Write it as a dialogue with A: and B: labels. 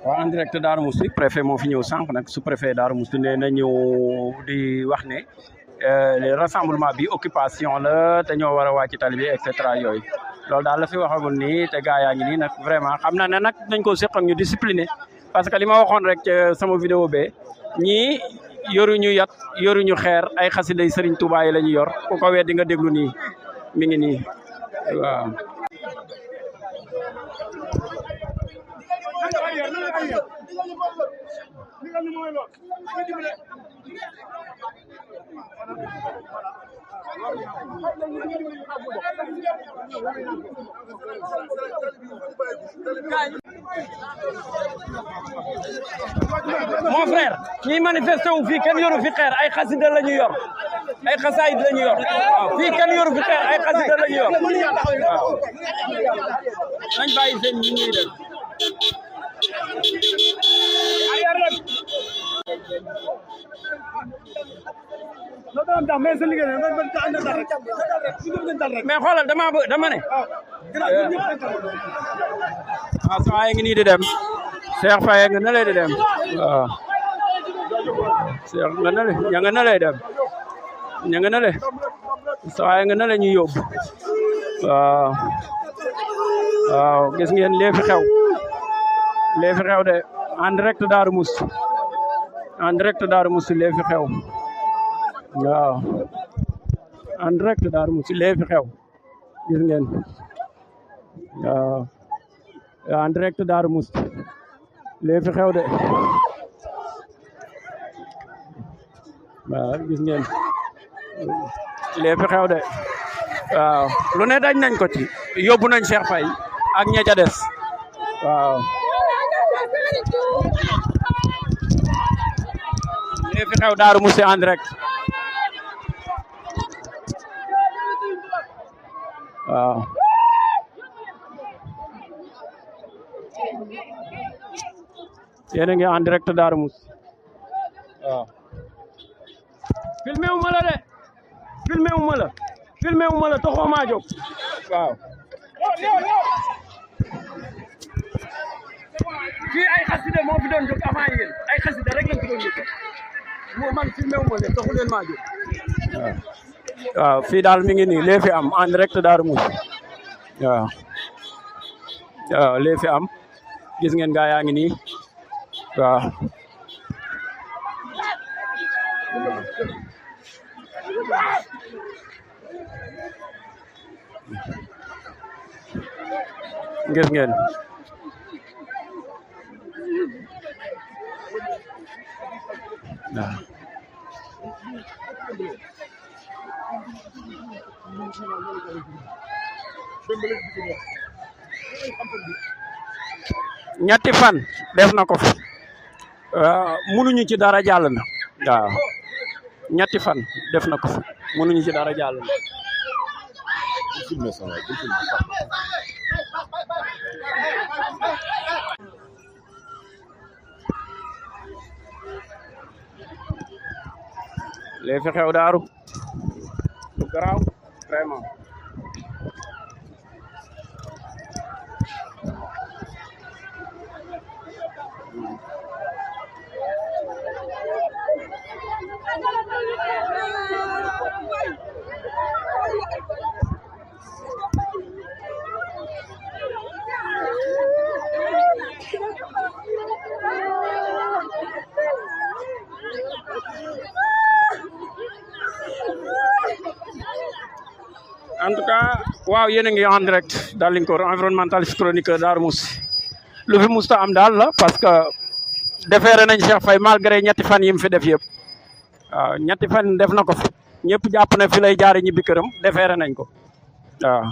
A: En direct Darou Mousty préfet moo fi ñëw sànq nag sous-préfet Darou Mousty nee na ñëw di wax ne les rassemblement bi occupation la te ñoo war a wàcc tali bi et cetera yooyu loolu daal la fi waxagul nii te gaa yaa ngi nii nag vraiment xam naa ne nag nañ ko seq ak ñu discipliné parce que li ma waxoon rek sama vidéo bee ñii yoruñu yat yoruñu xeer ay xasiday Serigne Touba yi la ñu yor ku ko weddi nga déglu nii mi ngi nii waaw. Mon frère ñi manifesté wu fii kenn yoru fi xeer ay xasida la ñu yor ay xasaayid la ñu yor waaw fii kenn yoru fi xeer ay xasida la ñu yor waaw nañ bàyyi seen ñi ñuy def mais xoolal dama ne saa yi ngi nii di dem Cheikh Faye nga na lay di dem waaw Cheikh nga na le ña nga na lay dem ña nga na le saa yi nga na la ñuy yóbbu waaw waaw gis ngeen lee fi xew de en direct Darou Mousty en direct Darou Mousty lee fi xew waaw en direct Darou Mousty lee fi xew gis ngeen waaw en direct Darou Mousty lee fi xew de waaw gis ngeen lee fi xew de waaw lu ne dañ nañ ko ci yóbbu nañ Cheikh Faye ak ña ca des waaw lee fi xew Darou Mousty en direct waaw yéen a ngi en direct Darou Mousty waaw filmé wu ma la de filmé wu ma la toxoo maa jóg waaw fii ay xasida moo fi doon jóg avant yéen ay xasida rek lañ fi doon jóg moo man filmé wu ma leen toxu leen maa jóg waaw fii daal mi ngi nii lee fi am en direct Darou Mousty waaw waaw lee fi am gis ngeen gaa yaa ngi nii waaw gis ngeen waaw ñetti fan def na ko fi mënuñu ci dara jàll na waaw ñetti fan def na ko fi mënuñu ci dara jàll na lee fi xew daaru lu garaaw vraiment en tout cas waaw yéen a ngi en direct Dalifort environnementaliste chroniqueur Darou Mousty lu fi musta am daal la parce que defeere nañ Cheikh Faye malgré ñetti fan yi mu fi def yëpp waaw ñetti fan def na ko fi ñëpp jàpp na fi lay jaari ñibbi këram defeere nañ ko waaw